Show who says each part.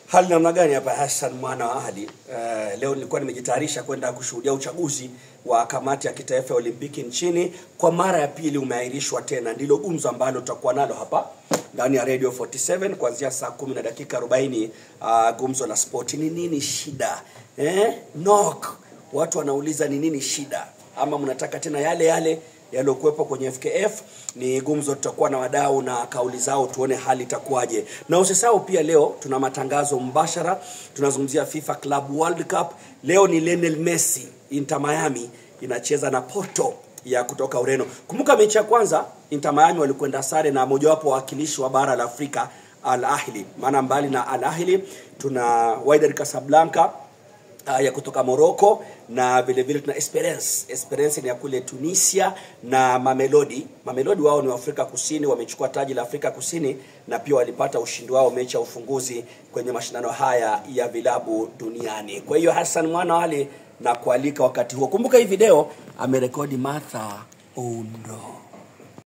Speaker 1: Hali namna gani hapa Hassan mwana wa ahadi? Leo nilikuwa nimejitayarisha kwenda kushuhudia uchaguzi wa kamati ya kitaifa ya Olimpiki nchini. Kwa mara ya pili umeahirishwa tena. Ndilo gumzo ambalo tutakuwa nalo hapa ndani ya Radio 47 kuanzia saa 10 na dakika 40. Gumzo la sport. Ni nini shida? Knock. Watu wanauliza ni nini shida? Ama mnataka tena yale yalokuwepo kwenye FKF? Ni gumzo, tutakuwa na wadau na kauli zao tuone hali itakuwaje. Na usisahau pia leo tuna matangazo mbashara, tunazungumzia FIFA Club World Cup. Leo ni Lionel Messi, Inter Miami inacheza na Porto ya kutoka Ureno. Kumbuka mechi ya kwanza Inter Miami walikwenda sare na mojawapo wakilishi wa bara la Afrika, Al Ahly. Maana mbali na Al Ahly tuna Wydad Casablanca ya kutoka Morocco, na vile vile tuna Esperance ni ya kule Tunisia, na Mamelodi wao ni wa Afrika Kusini, wamechukua taji la Afrika Kusini na pia walipata ushindi wao mechi ya ufunguzi kwenye mashindano haya ya vilabu duniani. Kwa hiyo Hassan mwana wale na kualika wakati huo. Kumbuka hii video amerekodi Martha Ondo.